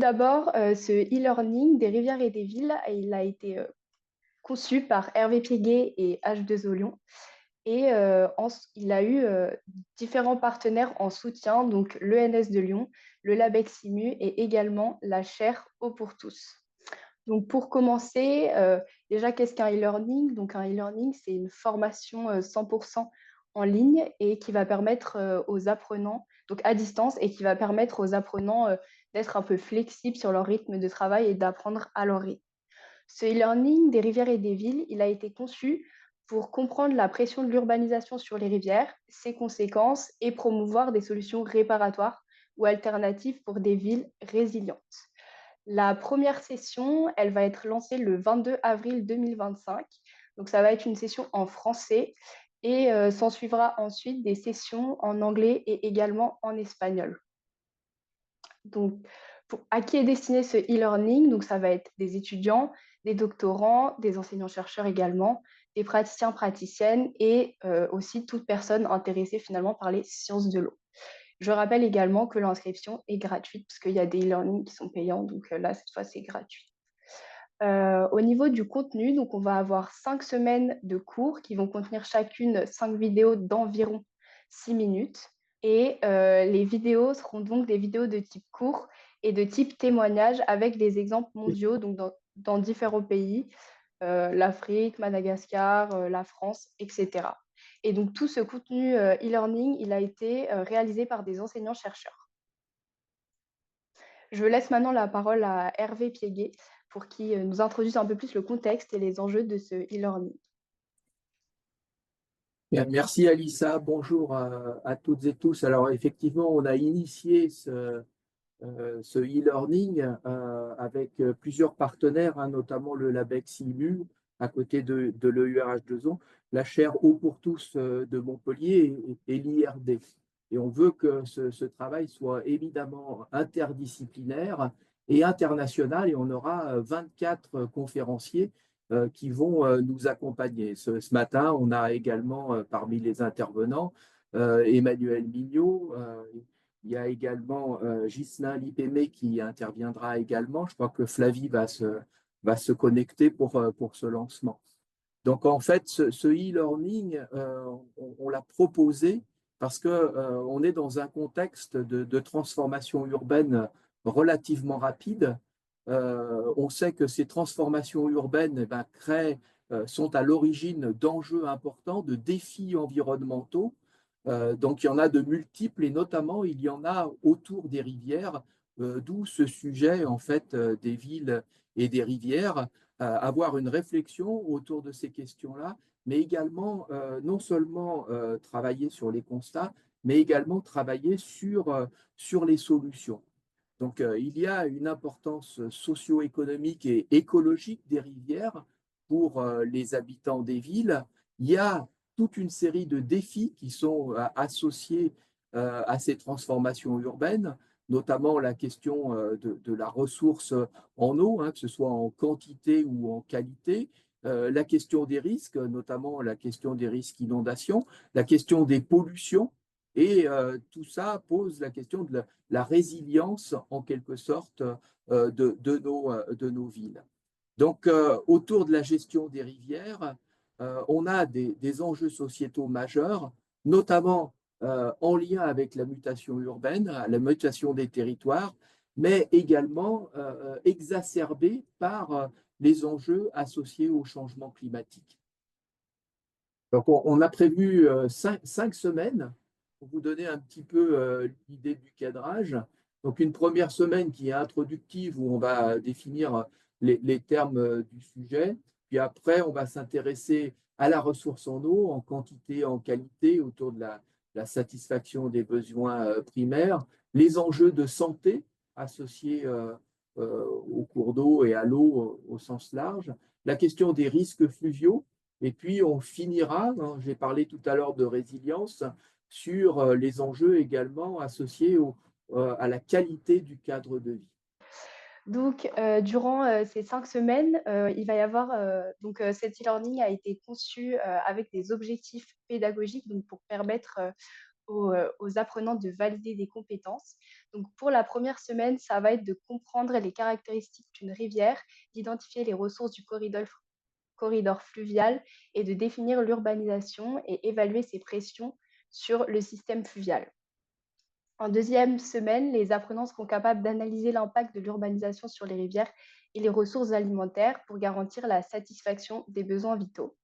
d'abord, ce e-learning des rivières et des villes, il a été conçu par Hervé Piguet et H2O Lyon. Et il a eu différents partenaires en soutien, donc l'ENS de Lyon, le LabEx Simu et également la chaire Eau pour tous. Donc pour commencer, déjà, qu'est-ce qu'un e-learning? Donc un e-learning, c'est une formation 100% en ligne et qui va permettre aux apprenants, donc à distance, et qui va permettre aux apprenants d'être un peu flexibles sur leur rythme de travail et d'apprendre à leur rythme. Ce e-learning des rivières et des villes, il a été conçu pour comprendre la pression de l'urbanisation sur les rivières, ses conséquences et promouvoir des solutions réparatoires ou alternatives pour des villes résilientes. La première session, elle va être lancée le 22 avril 2025. Donc, ça va être une session en français et s'en suivra ensuite des sessions en anglais et également en espagnol. Donc, à qui est destiné ce e-learning? Donc, ça va être des étudiants, des doctorants, des enseignants-chercheurs également, des praticiens, praticiennes et aussi toute personne intéressée finalement par les sciences de l'eau. Je rappelle également que l'inscription est gratuite parce qu'il y a des e-learning qui sont payants. Donc là, cette fois, c'est gratuit. Au niveau du contenu, donc on va avoir 5 semaines de cours qui vont contenir chacune 5 vidéos d'environ 6 minutes. Et les vidéos seront donc des vidéos de type court et de type témoignage avec des exemples mondiaux donc dans différents pays, l'Afrique, Madagascar, la France, etc. Et donc tout ce contenu e-learning, il a été réalisé par des enseignants-chercheurs. Je laisse maintenant la parole à Hervé Pieguet pour qu'il nous introduise un peu plus le contexte et les enjeux de ce e-learning. Bien, merci Alissa, bonjour à toutes et tous. Alors effectivement, on a initié ce e-learning avec plusieurs partenaires, hein, notamment le LabEx Simu, à côté de l'EURH2O, la chaire Eau pour tous de Montpellier et l'IRD. Et on veut que ce travail soit évidemment interdisciplinaire et international, et on aura 24 conférenciers qui vont nous accompagner. Ce matin, on a également parmi les intervenants Emmanuel Mignot. Il y a également Ghislain Lipémé qui interviendra également. Je crois que Flavie va se connecter pour ce lancement. Donc, en fait, ce e-learning, on l'a proposé parce qu'on est dans un contexte de transformation urbaine relativement rapide. On sait que ces transformations urbaines sont à l'origine d'enjeux importants, de défis environnementaux. Donc, il y en a de multiples et notamment, il y en a autour des rivières, d'où ce sujet, en fait, des villes et des rivières, avoir une réflexion autour de ces questions-là, mais également, non seulement travailler sur les constats, mais également travailler sur les solutions. Donc, il y a une importance socio-économique et écologique des rivières pour les habitants des villes. Il y a toute une série de défis qui sont associés à ces transformations urbaines, notamment la question de la ressource en eau, hein, que ce soit en quantité ou en qualité, la question des risques, notamment la question des risques inondations, la question des pollutions, et tout ça pose la question de la résilience, en quelque sorte, de nos villes. Donc, autour de la gestion des rivières, on a des enjeux sociétaux majeurs, notamment en lien avec la mutation urbaine, la mutation des territoires, mais également exacerbés par les enjeux associés au changement climatique. Donc, on a prévu 5 semaines pour vous donner un petit peu l'idée du cadrage. Donc, une première semaine qui est introductive où on va définir les termes du sujet. Puis après, on va s'intéresser à la ressource en eau, en quantité, en qualité, autour de la satisfaction des besoins primaires, les enjeux de santé associés au cours d'eau et à l'eau au sens large, la question des risques fluviaux, et puis on finira, hein, j'ai parlé tout à l'heure de résilience, sur les enjeux également associés à la qualité du cadre de vie. Donc, durant ces 5 semaines, il va y avoir cet e-learning a été conçu avec des objectifs pédagogiques donc pour permettre aux apprenants de valider des compétences. Donc, pour la première semaine, ça va être de comprendre les caractéristiques d'une rivière, d'identifier les ressources du corridor fluvial et de définir l'urbanisation et évaluer ses pressions sur le système fluvial. En deuxième semaine, les apprenants seront capables d'analyser l'impact de l'urbanisation sur les rivières et les ressources alimentaires pour garantir la satisfaction des besoins vitaux.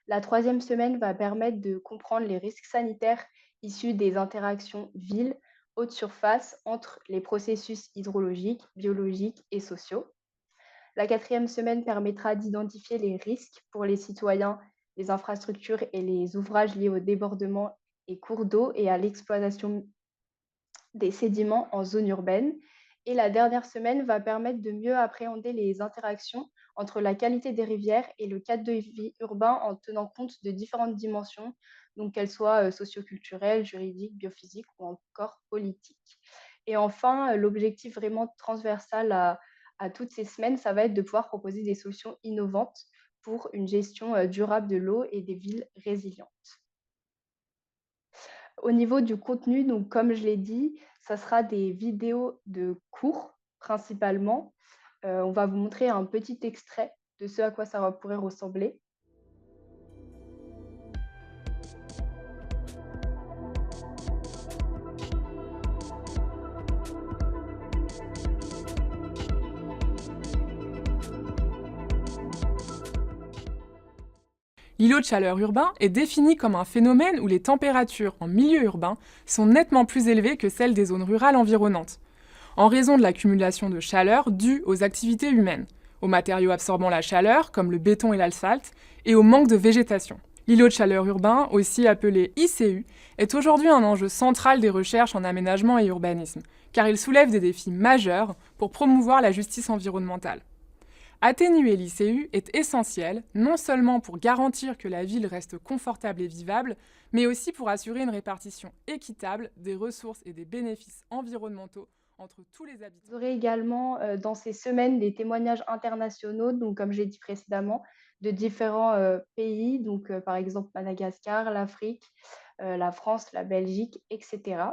La troisième semaine va permettre de comprendre les risques sanitaires issus des interactions ville, haute surface entre les processus hydrologiques, biologiques et sociaux. La quatrième semaine permettra d'identifier les risques pour les citoyens, les infrastructures et les ouvrages liés au débordement et cours d'eau et à l'exploitation des sédiments en zone urbaine. Et la dernière semaine va permettre de mieux appréhender les interactions entre la qualité des rivières et le cadre de vie urbain en tenant compte de différentes dimensions, donc qu'elles soient socioculturelles, juridiques, biophysiques ou encore politiques. Et enfin, l'objectif vraiment transversal à toutes ces semaines, ça va être de pouvoir proposer des solutions innovantes pour une gestion durable de l'eau et des villes résilientes. Au niveau du contenu, donc comme je l'ai dit, ça sera des vidéos de cours principalement. On va vous montrer un petit extrait de ce à quoi ça pourrait ressembler. L'îlot de chaleur urbain est défini comme un phénomène où les températures en milieu urbain sont nettement plus élevées que celles des zones rurales environnantes, en raison de l'accumulation de chaleur due aux activités humaines, aux matériaux absorbant la chaleur, comme le béton et l'asphalte, et au manque de végétation. L'îlot de chaleur urbain, aussi appelé ICU, est aujourd'hui un enjeu central des recherches en aménagement et urbanisme, car il soulève des défis majeurs pour promouvoir la justice environnementale. Atténuer l'ICU est essentiel, non seulement pour garantir que la ville reste confortable et vivable, mais aussi pour assurer une répartition équitable des ressources et des bénéfices environnementaux entre tous les habitants. Vous aurez également dans ces semaines des témoignages internationaux, donc comme j'ai dit précédemment, de différents pays, donc par exemple Madagascar, l'Afrique, la France, la Belgique, etc.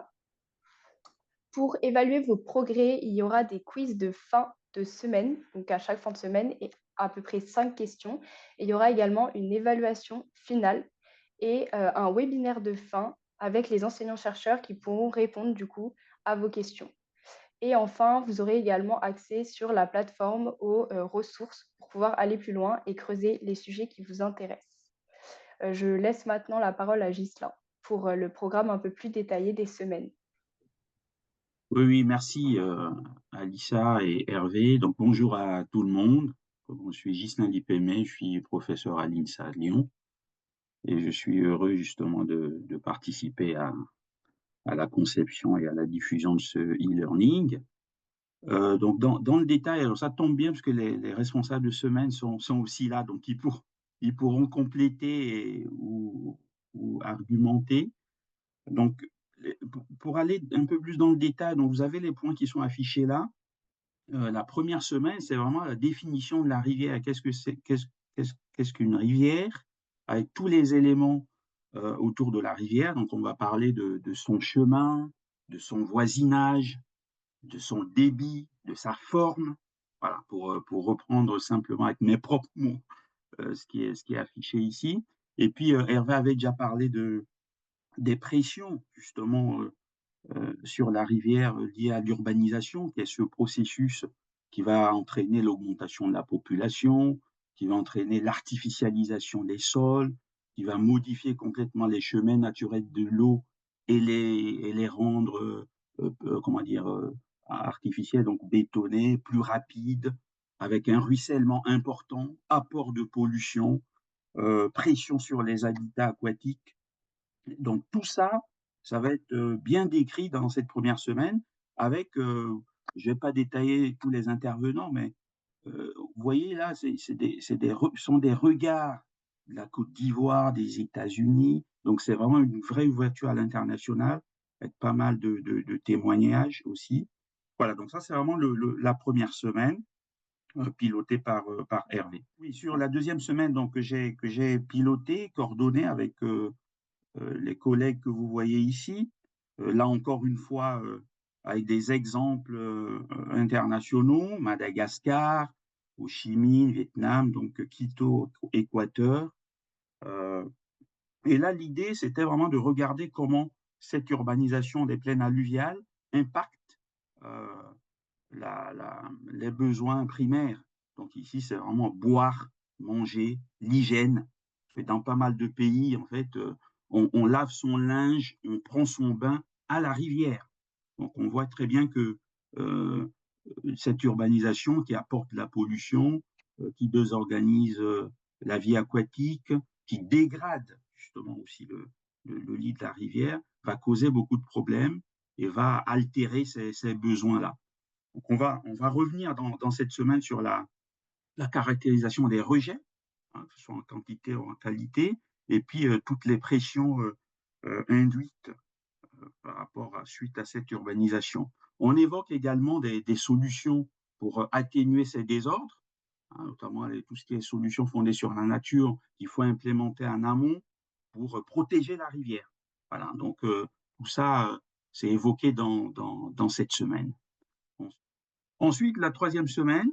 Pour évaluer vos progrès, il y aura des quiz de fin de semaine, donc à chaque fin de semaine, et à peu près 5 questions. Et il y aura également une évaluation finale et un webinaire de fin avec les enseignants-chercheurs qui pourront répondre du coup à vos questions. Et enfin, vous aurez également accès sur la plateforme aux ressources pour pouvoir aller plus loin et creuser les sujets qui vous intéressent. Je laisse maintenant la parole à Ghislain pour le programme un peu plus détaillé des semaines. Oui, oui, merci Alissa et Hervé. Donc bonjour à tout le monde. Je suis Ghislain Lipémé, je suis professeur à l'INSA à Lyon et je suis heureux justement de participer à la conception et à la diffusion de ce e-learning. Donc dans le détail, alors ça tombe bien parce que les responsables de semaine sont aussi là, donc ils pourront compléter ou argumenter. Donc pour aller un peu plus dans le détail, donc vous avez les points qui sont affichés là. La première semaine, c'est vraiment la définition de la rivière. Qu'est-ce qu'une rivière? Avec tous les éléments autour de la rivière. Donc, on va parler de son chemin, de son voisinage, de son débit, de sa forme. Voilà, pour reprendre simplement avec mes propres mots ce qui est affiché ici. Et puis, Hervé avait déjà parlé des pressions, justement, sur la rivière liée à l'urbanisation, qui est ce processus qui va entraîner l'augmentation de la population, qui va entraîner l'artificialisation des sols, qui va modifier complètement les chemins naturels de l'eau et les rendre, comment dire, artificiels, donc bétonnés, plus rapides, avec un ruissellement important, apport de pollution, pression sur les habitats aquatiques. Donc tout ça, ça va être bien décrit dans cette première semaine avec, je ne vais pas détailler tous les intervenants, mais vous voyez là, sont des regards de la Côte d'Ivoire, des États-Unis. Donc c'est vraiment une vraie ouverture à l'international, avec pas mal de témoignages aussi. Voilà, donc ça c'est vraiment la première semaine pilotée par Hervé. Oui, sur la deuxième semaine donc, que j'ai piloté, coordonné avec les collègues que vous voyez ici. Là encore une fois, avec des exemples internationaux, Madagascar, Ho Chi Minh, Vietnam, donc Quito, Équateur. Et là, l'idée, c'était vraiment de regarder comment cette urbanisation des plaines alluviales impacte euh, les besoins primaires. Donc ici, c'est vraiment boire, manger, l'hygiène. Et dans pas mal de pays, en fait, on lave son linge, on prend son bain à la rivière. Donc on voit très bien que euh, cette urbanisation qui apporte la pollution, qui désorganise la vie aquatique, qui dégrade justement aussi le lit de la rivière, va causer beaucoup de problèmes et va altérer ces besoins-là. Donc on va revenir dans cette semaine sur la caractérisation des rejets, hein, que ce soit en quantité ou en qualité, et puis toutes les pressions induites par rapport suite à cette urbanisation. On évoque également des solutions pour atténuer ces désordres, hein, notamment tout ce qui est solutions fondées sur la nature qu'il faut implémenter en amont pour protéger la rivière. Voilà, donc tout ça, c'est évoqué dans cette semaine. Ensuite, la troisième semaine,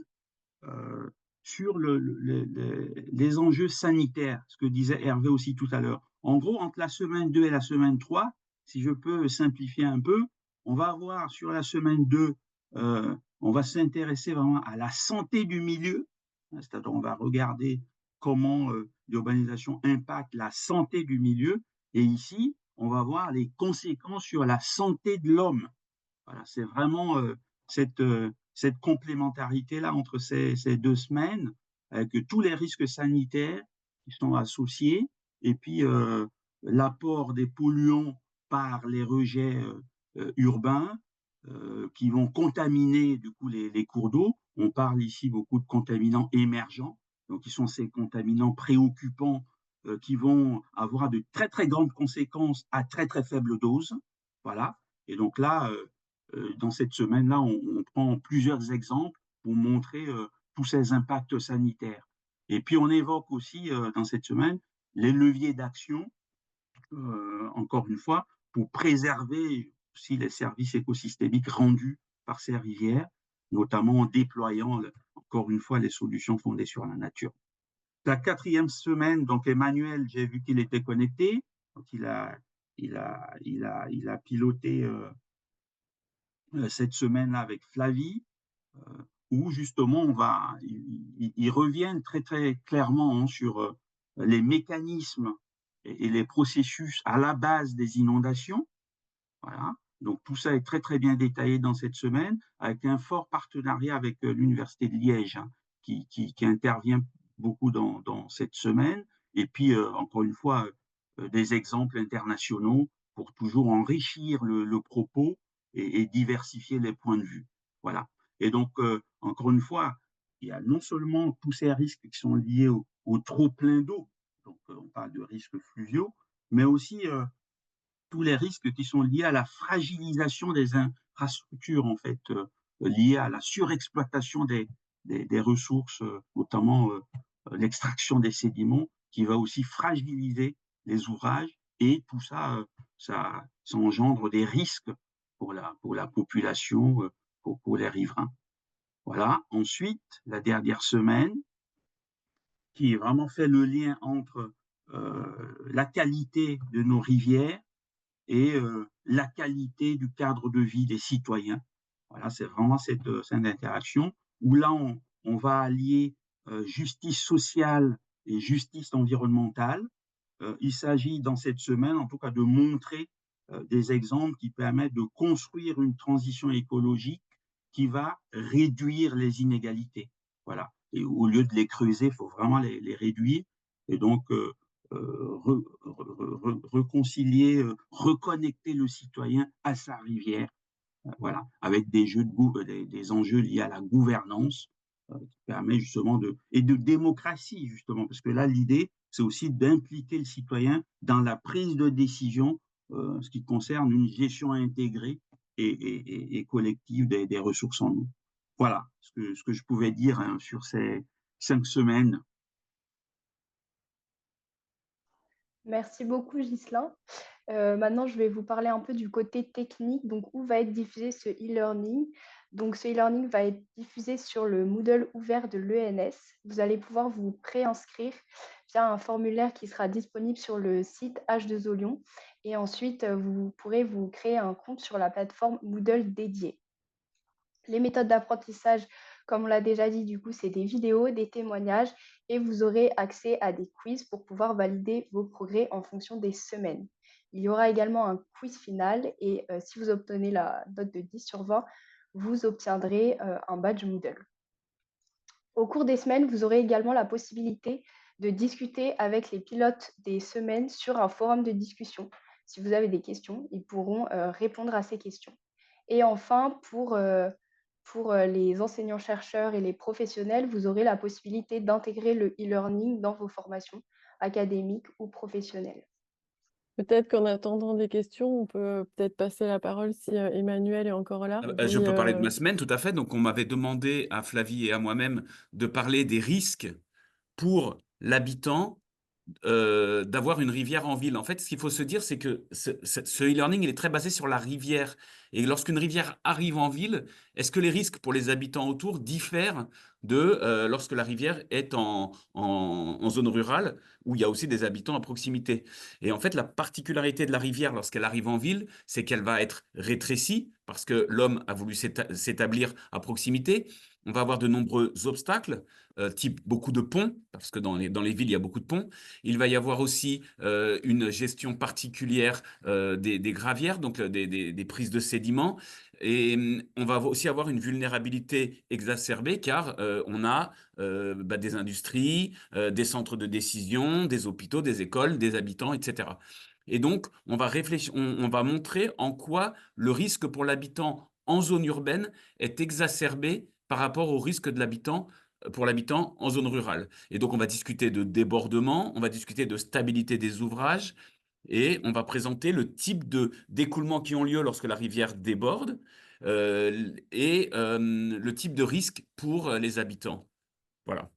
euh, sur les enjeux sanitaires, ce que disait Hervé aussi tout à l'heure. En gros, entre la semaine 2 et la semaine 3, si je peux simplifier un peu, on va avoir sur la semaine 2, on va s'intéresser vraiment à la santé du milieu, c'est-à-dire on va regarder comment l'urbanisation impacte la santé du milieu, et ici, on va voir les conséquences sur la santé de l'homme. Voilà, c'est vraiment cette complémentarité-là entre ces deux semaines, avec tous les risques sanitaires qui sont associés, et puis l'apport des polluants par les rejets urbains qui vont contaminer du coup les cours d'eau. On parle ici beaucoup de contaminants émergents, donc qui sont ces contaminants préoccupants qui vont avoir de très très grandes conséquences à très très faible dose. Voilà. Et donc là, dans cette semaine-là, on prend plusieurs exemples pour montrer tous ces impacts sanitaires. Et puis on évoque aussi dans cette semaine les leviers d'action, encore une fois, pour préserver aussi les services écosystémiques rendus par ces rivières, notamment en déployant, encore une fois, les solutions fondées sur la nature. La quatrième semaine, donc Emmanuel, j'ai vu qu'il était connecté, donc il a piloté cette semaine-là avec Flavie, où justement ils reviennent très très clairement hein, sur les mécanismes et les processus à la base des inondations. Voilà. Donc tout ça est très très bien détaillé dans cette semaine, avec un fort partenariat avec l'Université de Liège, hein, qui intervient beaucoup dans cette semaine. Et puis, encore une fois, des exemples internationaux pour toujours enrichir le propos et diversifier les points de vue. Voilà. Et donc, encore une fois, il y a non seulement tous ces risques qui sont liés au trop plein d'eau, donc on parle de risques fluviaux, mais aussi tous les risques qui sont liés à la fragilisation des infrastructures, en fait, liées à la surexploitation des ressources, notamment l'extraction des sédiments, qui va aussi fragiliser les ouvrages, et tout ça, ça engendre des risques pour la population, pour les riverains. Voilà. Ensuite, la dernière semaine, qui vraiment fait le lien entre la qualité de nos rivières et la qualité du cadre de vie des citoyens. Voilà, c'est vraiment cette interaction où là, on va allier justice sociale et justice environnementale. Il s'agit dans cette semaine, en tout cas, de montrer des exemples qui permettent de construire une transition écologique qui va réduire les inégalités. Voilà. Et au lieu de les creuser, il faut vraiment les réduire. Et donc, réconcilier, reconnecter le citoyen à sa rivière, voilà, avec des enjeux liés à la gouvernance qui permet justement et de démocratie justement, parce que là l'idée c'est aussi d'impliquer le citoyen dans la prise de décision, ce qui concerne une gestion intégrée et collective des ressources en eau. Voilà ce que je pouvais dire hein, sur ces 5 semaines. Merci beaucoup, Ghislain. Maintenant, je vais vous parler un peu du côté technique, donc où va être diffusé ce e-learning. Donc, ce e-learning va être diffusé sur le Moodle ouvert de l'ENS. Vous allez pouvoir vous préinscrire via un formulaire qui sera disponible sur le site H2O Lyon. Et ensuite, vous pourrez vous créer un compte sur la plateforme Moodle dédiée. Les méthodes d'apprentissage, comme on l'a déjà dit, du coup, c'est des vidéos, des témoignages et vous aurez accès à des quiz pour pouvoir valider vos progrès en fonction des semaines. Il y aura également un quiz final et si vous obtenez la note de 10 sur 20, vous obtiendrez un badge Moodle. Au cours des semaines, vous aurez également la possibilité de discuter avec les pilotes des semaines sur un forum de discussion. Si vous avez des questions, ils pourront répondre à ces questions. Et enfin, pour les enseignants-chercheurs et les professionnels, vous aurez la possibilité d'intégrer le e-learning dans vos formations académiques ou professionnelles. Peut-être qu'en attendant des questions, on peut peut-être passer la parole si Emmanuel est encore là. Je Oui, peux parler de ma semaine, tout à fait. Donc, on m'avait demandé à Flavie et à moi-même de parler des risques pour l'habitant d'avoir une rivière en ville. En fait, ce qu'il faut se dire, c'est que ce e-learning, il est très basé sur la rivière. Et lorsqu'une rivière arrive en ville, est-ce que les risques pour les habitants autour diffèrent de lorsque la rivière est en zone rurale, où il y a aussi des habitants à proximité? Et en fait, la particularité de la rivière, lorsqu'elle arrive en ville, c'est qu'elle va être rétrécie, parce que l'homme a voulu s'établir à proximité. On va avoir de nombreux obstacles, type beaucoup de ponts, parce que dans les villes, il y a beaucoup de ponts. Il va y avoir aussi une gestion particulière des gravières, donc des prises de sédiments. Et on va aussi avoir une vulnérabilité exacerbée car on a des industries, des centres de décision, des hôpitaux, des écoles, des habitants, etc. Et donc, on va réfléchir, on va montrer en quoi le risque pour l'habitant en zone urbaine est exacerbé par rapport au risque de l'habitant pour l'habitant en zone rurale. Et donc, on va discuter de débordement, on va discuter de stabilité des ouvrages et on va présenter le type d'écoulements qui ont lieu lorsque la rivière déborde et le type de risque pour les habitants. Voilà.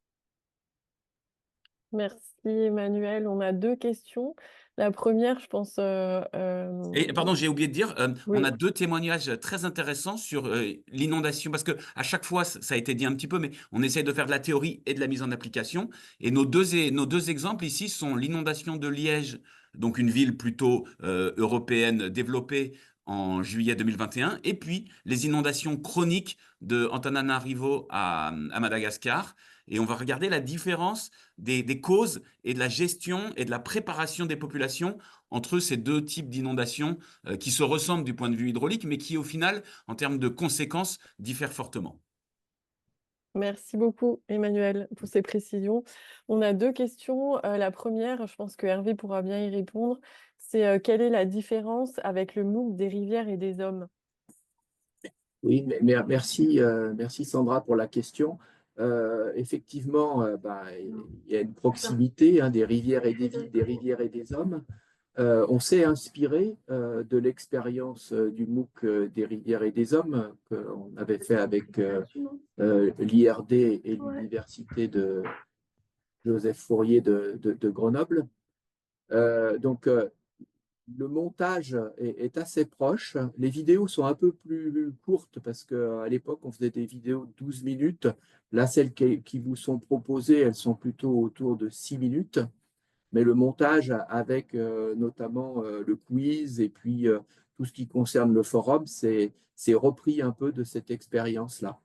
merci Emmanuel. On a deux questions. La première, je pense. Et pardon, j'ai oublié de dire, on Oui. a deux témoignages très intéressants sur l'inondation, parce que à chaque fois, ça a été dit un petit peu, mais on essaie de faire de la théorie et de la mise en application. Et nos deux exemples ici sont l'inondation de Liège, donc une ville plutôt européenne développée en juillet 2021, et puis les inondations chroniques de Antananarivo à Madagascar. Et on va regarder la différence des causes et de la gestion et de la préparation des populations entre ces deux types d'inondations qui se ressemblent du point de vue hydraulique, mais qui, au final, en termes de conséquences, diffèrent fortement. Merci beaucoup, Emmanuel, pour ces précisions. On a deux questions. La première, je pense que Hervé pourra bien y répondre. C'est quelle est la différence avec le MOOC des rivières et des hommes? Oui, merci, merci Sandra pour la question. Effectivement, il y a une proximité des rivières et des villes, des rivières et des hommes. On s'est inspiré de l'expérience du MOOC des rivières et des hommes qu'on avait fait avec l'IRD et l'université de Joseph Fourier de Grenoble. Le montage est assez proche. Les vidéos sont un peu plus courtes parce qu'à l'époque, on faisait des vidéos de 12 minutes. Là, celles qui vous sont proposées, elles sont plutôt autour de 6 minutes. Mais le montage avec notamment le quiz et puis tout ce qui concerne le forum, c'est repris un peu de cette expérience-là.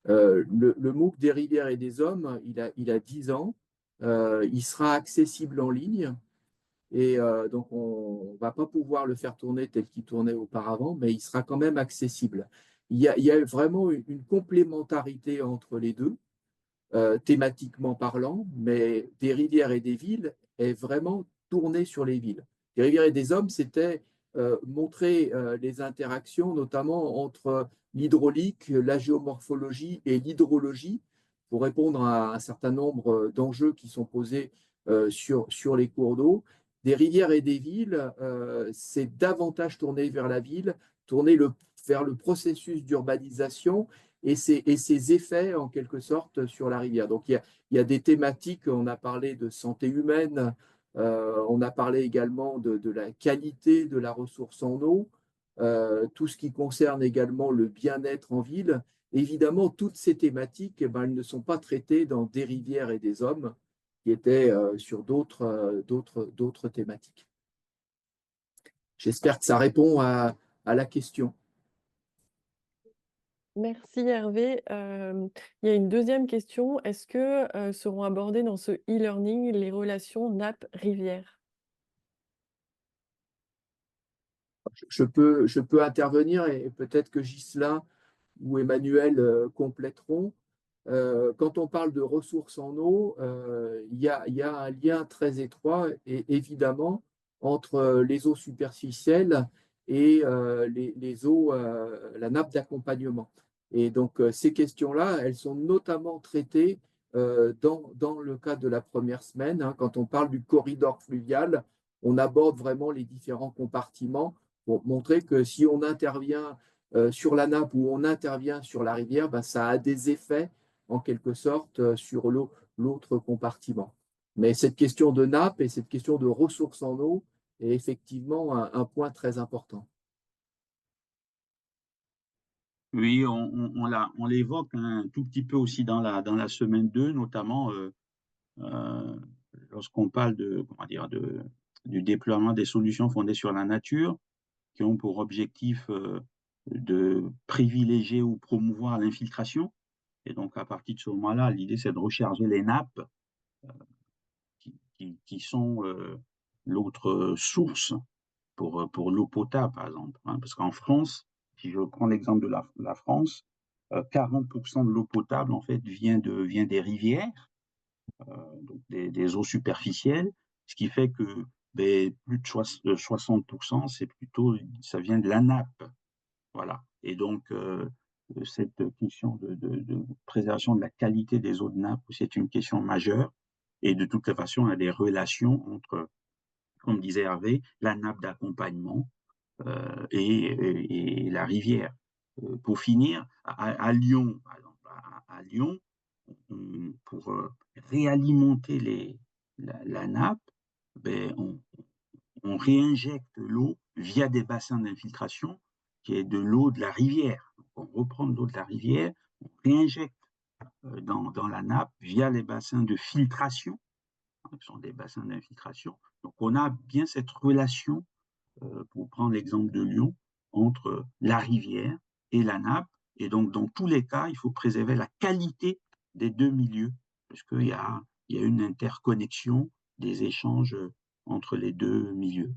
Le MOOC des rivières et des hommes, il a 10 ans. Il sera accessible en ligne. Et donc, on ne va pas pouvoir le faire tourner tel qu'il tournait auparavant, mais il sera quand même accessible. Il y a vraiment une complémentarité entre les deux, thématiquement parlant, mais des rivières et des villes est vraiment tourné sur les villes. Des rivières et des hommes, c'était montrer les interactions, notamment entre l'hydraulique, la géomorphologie et l'hydrologie, pour répondre à un certain nombre d'enjeux qui sont posés sur les cours d'eau. Des rivières et des villes, c'est davantage tourné vers la ville, vers le processus d'urbanisation et ses effets en quelque sorte sur la rivière. Donc il y a des thématiques, on a parlé de santé humaine, On a parlé également de la qualité de la ressource en eau, tout ce qui concerne également le bien-être en ville. Évidemment, toutes ces thématiques, eh ben, elles ne sont pas traitées dans Des rivières et des hommes, qui étaient sur d'autres thématiques. J'espère que ça répond à la question. Merci Hervé. Il y a une deuxième question. Est-ce que seront abordées dans ce e-learning les relations nappe-rivière? Je peux intervenir et peut-être que Ghislain ou Emmanuel compléteront. Quand on parle de ressources en eau, il y a un lien très étroit et évidemment entre les eaux superficielles et les eaux, la nappe d'accompagnement. Et donc ces questions-là, elles sont notamment traitées dans le cadre de la première semaine, hein. Quand on parle du corridor fluvial, on aborde vraiment les différents compartiments pour montrer que si on intervient sur la nappe ou on intervient sur la rivière, ben, ça a des effets en quelque sorte sur l'autre compartiment. Mais cette question de nappe et cette question de ressources en eau est effectivement un point très important. Oui, on l'évoque un tout petit peu aussi dans la semaine 2, notamment euh, lorsqu'on parle comment dire, du déploiement des solutions fondées sur la nature, qui ont pour objectif de privilégier ou promouvoir l'infiltration. Et donc, à partir de ce moment-là, l'idée, c'est de recharger les nappes qui sont l'autre source pour l'eau potable, par exemple, hein. Parce qu'en France, si je prends l'exemple de la France, 40% de l'eau potable, en fait, vient des rivières, donc des eaux superficielles, ce qui fait que ben, plus de 60%, ça vient de la nappe. Voilà. Et donc, cette question de préservation de la qualité des eaux de nappe, c'est une question majeure. Et de toute façon, il y a des relations entre, comme disait Hervé, la nappe d'accompagnement et la rivière. Pour finir, à Lyon, par exemple, à Lyon, pour réalimenter la nappe, ben, on réinjecte l'eau via des bassins d'infiltration, qui est de l'eau de la rivière. Donc, on reprend de l'eau de la rivière, on réinjecte dans la nappe via les bassins de filtration, hein, qui sont des bassins d'infiltration. Donc, on a bien cette relation, pour prendre l'exemple de Lyon, entre la rivière et la nappe. Et donc, dans tous les cas, il faut préserver la qualité des deux milieux, parce qu'il y a une interconnexion des échanges entre les deux milieux.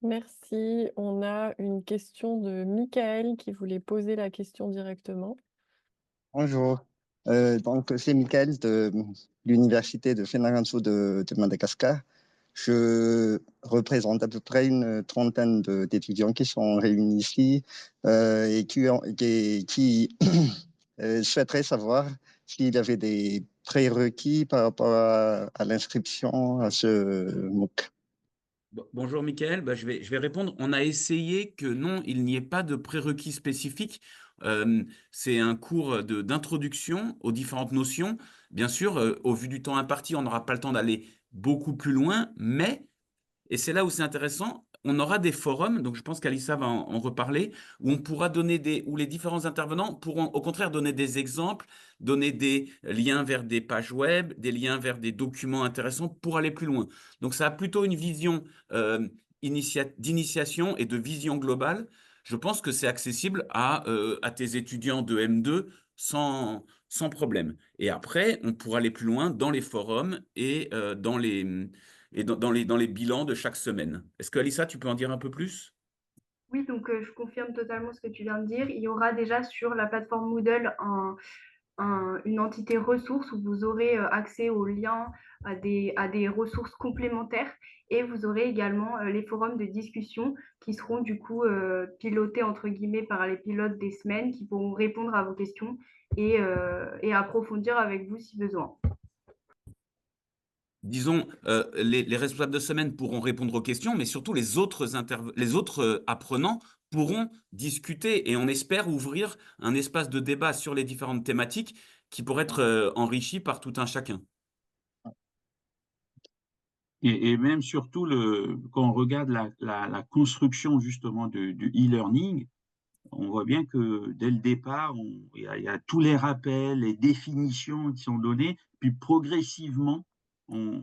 Merci. On a une question de Michael qui voulait poser la question directement. Bonjour. Donc, c'est Michael de l'Université de Fenaghanso de Madagascar. Je représente à peu près une trentaine d'étudiants qui sont réunis ici et qui souhaiteraient savoir s'il y avait des prérequis par rapport à l'inscription à ce MOOC. Bonjour Mickaël, je vais répondre. On a essayé que non, il n'y ait pas de prérequis spécifiques. C'est un cours d'introduction aux différentes notions. Bien sûr, au vu du temps imparti, on n'aura pas le temps d'aller beaucoup plus loin, mais, et c'est là où c'est intéressant, on aura des forums, donc je pense qu'Alissa va en reparler, où on pourra où les différents intervenants pourront au contraire donner des exemples, donner des liens vers des pages web, des liens vers des documents intéressants pour aller plus loin. Donc ça a plutôt une vision d'initiation et de vision globale. Je pense que c'est accessible à tes étudiants de M2 sans problème. Et après, on pourra aller plus loin dans les forums et dans les bilans de chaque semaine. Est-ce que Alissa, tu peux en dire un peu plus? Oui, donc je confirme totalement ce que tu viens de dire. Il y aura déjà sur la plateforme Moodle une entité ressources où vous aurez accès aux liens à des ressources complémentaires et vous aurez également les forums de discussion qui seront du coup pilotés entre guillemets par les pilotes des semaines qui pourront répondre à vos questions et approfondir avec vous si besoin. Disons, les responsables de semaine pourront répondre aux questions, mais surtout les autres apprenants pourront discuter et on espère ouvrir un espace de débat sur les différentes thématiques qui pourrait être enrichi par tout un chacun. Et même surtout, quand on regarde la construction justement du e-learning, on voit bien que dès le départ, il y a tous les rappels, les définitions qui sont données, puis progressivement, on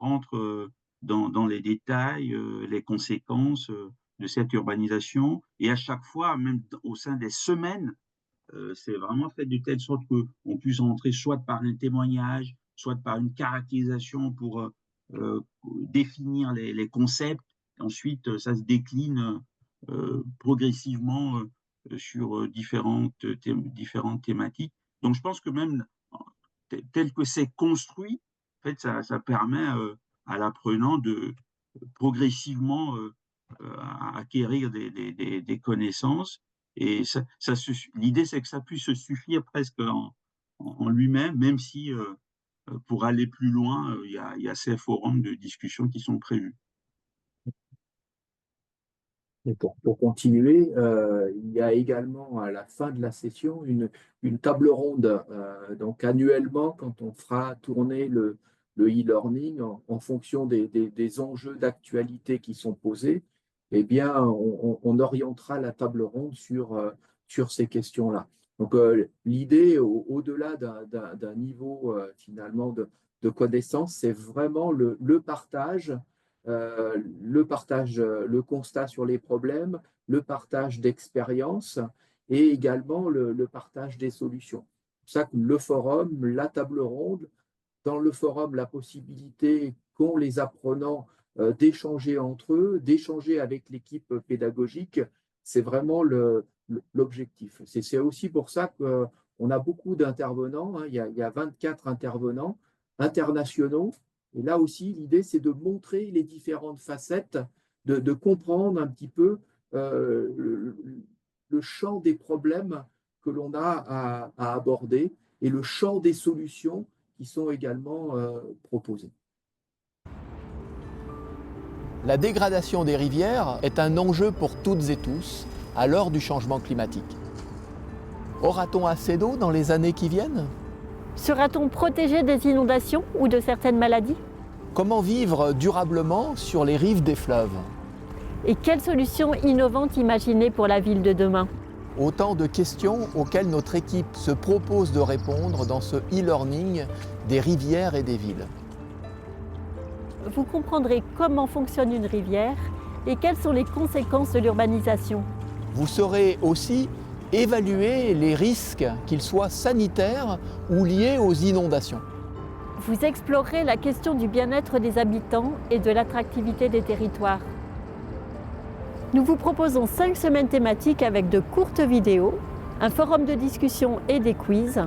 rentre dans les détails, les conséquences de cette urbanisation. Et à chaque fois, même au sein des semaines, c'est vraiment fait de telle sorte qu'on puisse rentrer soit par un témoignage, soit par une caractérisation pour définir les concepts. Ensuite, ça se décline progressivement sur différentes thématiques. Donc, je pense que même tel que c'est construit, en fait, ça permet à l'apprenant de progressivement acquérir des connaissances. Et l'idée, c'est que ça puisse se suffire presque en lui-même, même si pour aller plus loin, il y a ces forums de discussion qui sont prévus. Et pour continuer, il y a également à la fin de la session une table ronde. Donc annuellement, quand on fera tourner le e-learning en fonction des enjeux d'actualité qui sont posés, eh bien, on orientera la table ronde sur ces questions-là. Donc l'idée, au-delà d'un niveau finalement de connaissance, c'est vraiment le partage, le constat sur les problèmes, le partage d'expériences et également le partage des solutions. C'est pour ça que le forum, la table ronde, dans le forum, la possibilité qu'ont les apprenants d'échanger entre eux, d'échanger avec l'équipe pédagogique, c'est vraiment l'objectif. C'est aussi pour ça qu'on a beaucoup d'intervenants, hein, il y a 24 intervenants internationaux. Et là aussi, l'idée, c'est de montrer les différentes facettes, de comprendre un petit peu le champ des problèmes que l'on a à aborder et le champ des solutions qui sont également proposées. La dégradation des rivières est un enjeu pour toutes et tous à l'heure du changement climatique. Aura-t-on assez d'eau dans les années qui viennent ? Sera-t-on protégé des inondations ou de certaines maladies ? Comment vivre durablement sur les rives des fleuves ? Et quelles solutions innovantes imaginer pour la ville de demain ? Autant de questions auxquelles notre équipe se propose de répondre dans ce e-learning des rivières et des villes. Vous comprendrez comment fonctionne une rivière et quelles sont les conséquences de l'urbanisation. Vous saurez aussi évaluer les risques, qu'ils soient sanitaires ou liés aux inondations. Vous explorerez la question du bien-être des habitants et de l'attractivité des territoires. Nous vous proposons 5 semaines thématiques avec de courtes vidéos, un forum de discussion et des quiz.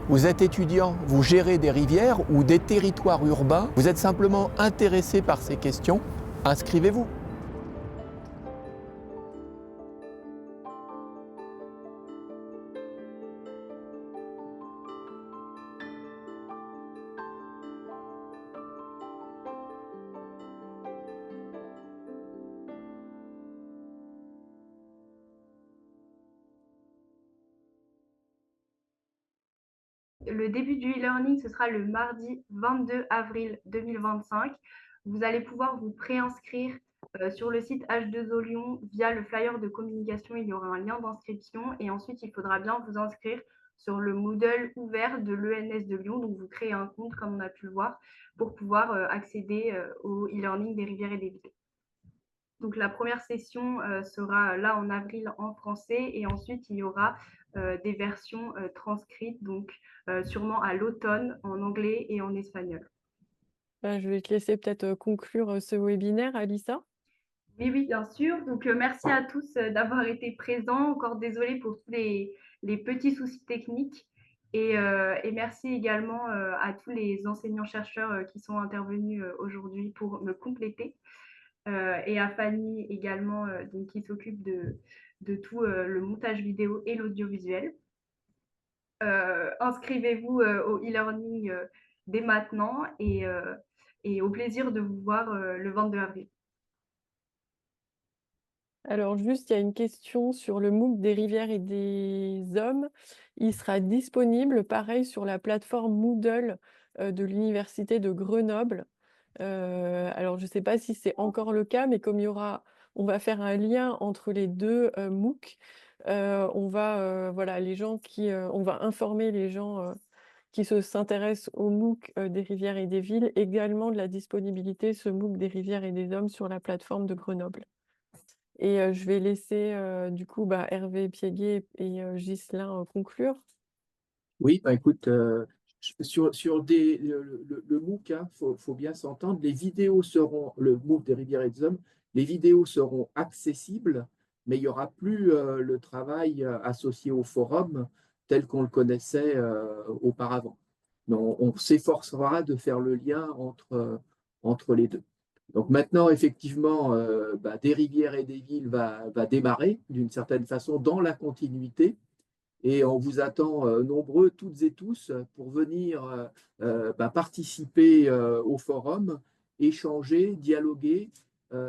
Vous êtes étudiant, vous gérez des rivières ou des territoires urbains, vous êtes simplement intéressé par ces questions, inscrivez-vous. Le début du e-learning, ce sera le mardi 22 avril 2025. Vous allez pouvoir vous préinscrire sur le site H2O Lyon via le flyer de communication. Il y aura un lien d'inscription et ensuite, il faudra bien vous inscrire sur le Moodle ouvert de l'ENS de Lyon. Donc, vous créez un compte, comme on a pu le voir, pour pouvoir accéder au e-learning des rivières et des villes. Donc, la première session sera là en avril en français et ensuite, il y aura des versions transcrites, donc sûrement à l'automne en anglais et en espagnol. Je vais te laisser peut-être conclure ce webinaire, Alissa. Oui, bien sûr. Donc, merci à tous d'avoir été présents. Encore désolée pour tous les petits soucis techniques. Et merci également à tous les enseignants-chercheurs qui sont intervenus aujourd'hui pour me compléter. Et à Fanny également, donc, qui s'occupe de tout le montage vidéo et l'audiovisuel. Inscrivez-vous au e-learning dès maintenant et au plaisir de vous voir le 22 avril. Alors juste, il y a une question sur le MOOC des rivières et des hommes. Il sera disponible, pareil, sur la plateforme Moodle de l'Université de Grenoble. Alors, je ne sais pas si c'est encore le cas, mais comme on va faire un lien entre les deux MOOC, on va, voilà, on va informer les gens qui s'intéressent au MOOC des rivières et des villes, également de la disponibilité, ce MOOC des rivières et des hommes sur la plateforme de Grenoble. Et je vais laisser du coup Hervé Piéguet et Ghislain conclure. Oui, écoute, sur le MOOC, faut bien s'entendre, les vidéos seront, le MOOC des rivières et des hommes, les vidéos seront accessibles, mais il n'y aura plus le travail associé au forum tel qu'on le connaissait auparavant. Mais on s'efforcera de faire le lien entre les deux. Donc maintenant, effectivement, des rivières et des villes va démarrer d'une certaine façon dans la continuité. Et on vous attend nombreux, toutes et tous, pour venir participer au forum, échanger, dialoguer,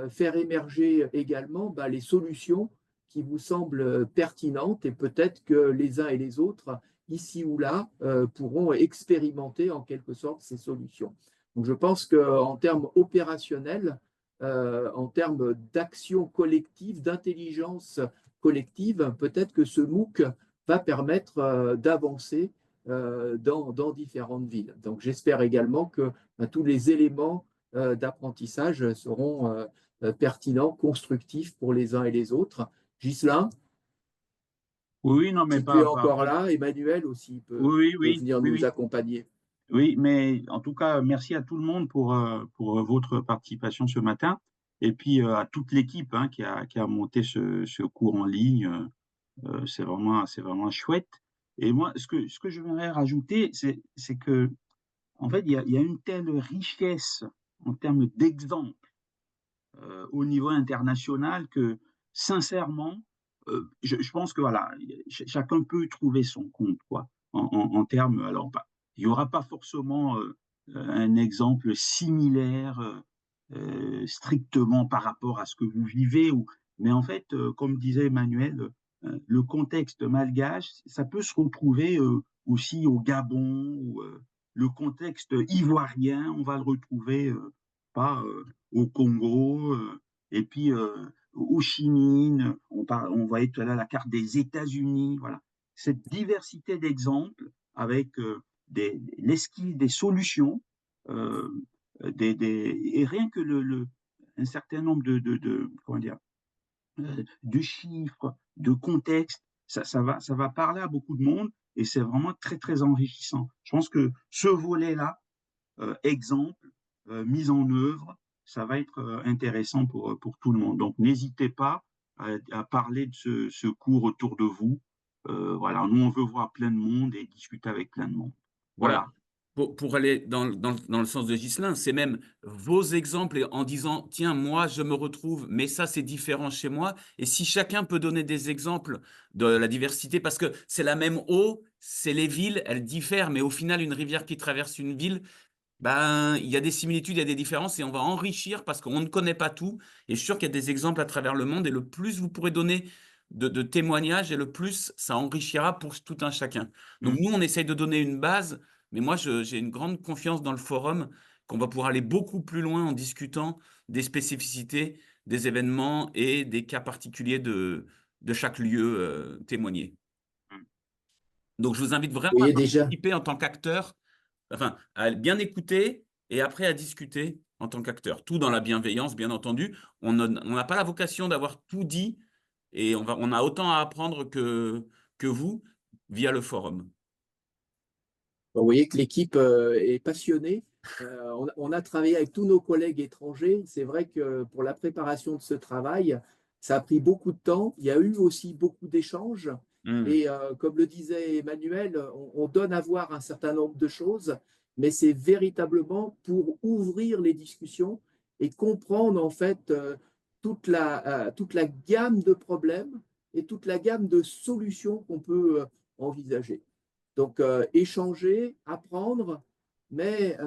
faire émerger également les solutions qui vous semblent pertinentes et peut-être que les uns et les autres, ici ou là, pourront expérimenter en quelque sorte ces solutions. Donc je pense qu'en termes opérationnels, en termes d'action collective, d'intelligence collective, peut-être que ce MOOC va permettre d'avancer dans différentes villes. Donc j'espère également que tous les éléments d'apprentissage seront pertinents, constructifs pour les uns et les autres. Ghislain, Oui, non, mais si tu es encore là, Emmanuel aussi peut venir nous accompagner. Oui, mais en tout cas, merci à tout le monde pour votre participation ce matin, et puis à toute l'équipe qui a monté ce cours en ligne. C'est vraiment chouette. Et moi, ce que je voudrais rajouter, c'est que, en fait, il y a une telle richesse en termes d'exemples au niveau international que, sincèrement, je pense que voilà, chacun peut trouver son compte, quoi, en termes. Alors, il n'y aura pas forcément un exemple similaire strictement par rapport à ce que vous vivez, mais en fait, comme disait Emmanuel, le contexte malgache, ça peut se retrouver aussi au Gabon, ou le contexte ivoirien, on va le retrouver au Congo, et puis au Chine, on voyait tout à l'heure la carte des États-Unis, voilà. Cette diversité d'exemples avec l'esquisse des solutions, et rien que un certain nombre comment dire, de chiffres, de contextes, ça va parler à beaucoup de monde, et c'est vraiment très, très enrichissant. Je pense que ce volet-là, exemple, mise en œuvre, ça va être intéressant pour tout le monde. Donc, n'hésitez pas à parler de ce cours autour de vous. Voilà, nous, on veut voir plein de monde et discuter avec plein de monde. Voilà. Pour aller dans le sens de Ghislain, c'est même vos exemples en disant, tiens, moi, je me retrouve, mais ça, c'est différent chez moi. Et si chacun peut donner des exemples de la diversité, parce que c'est la même eau, c'est les villes, elles diffèrent, mais au final, une rivière qui traverse une ville, il y a des similitudes, il y a des différences, et on va enrichir parce qu'on ne connaît pas tout. Et je suis sûr qu'il y a des exemples à travers le monde, et le plus vous pourrez donner de témoignages, et le plus ça enrichira pour tout un chacun. Donc nous, on essaye de donner une base, mais moi, j'ai une grande confiance dans le forum, qu'on va pouvoir aller beaucoup plus loin en discutant des spécificités, des événements et des cas particuliers de chaque lieu témoigné. Donc je vous invite vraiment à participer en tant qu'acteur, enfin, à bien écouter et après à discuter en tant qu'acteur. Tout dans la bienveillance, bien entendu. On n'a pas la vocation d'avoir tout dit, et on a autant à apprendre que vous via le forum. Vous voyez que l'équipe est passionnée. On a travaillé avec tous nos collègues étrangers. C'est vrai que pour la préparation de ce travail, ça a pris beaucoup de temps. Il y a eu aussi beaucoup d'échanges. Et comme le disait Emmanuel, on donne à voir un certain nombre de choses, mais c'est véritablement pour ouvrir les discussions et comprendre en fait toute la gamme de problèmes et toute la gamme de solutions qu'on peut envisager. Donc, échanger, apprendre, mais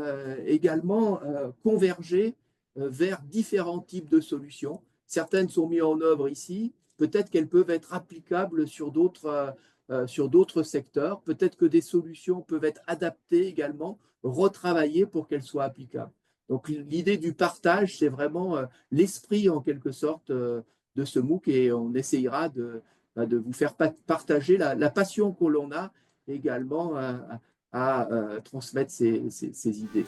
également converger vers différents types de solutions. Certaines sont mises en œuvre ici, peut-être qu'elles peuvent être applicables sur d'autres secteurs, peut-être que des solutions peuvent être adaptées également, retravaillées pour qu'elles soient applicables. Donc l'idée du partage, c'est vraiment l'esprit en quelque sorte de ce MOOC et on essayera de vous faire partager la passion que l'on a également à transmettre ces idées.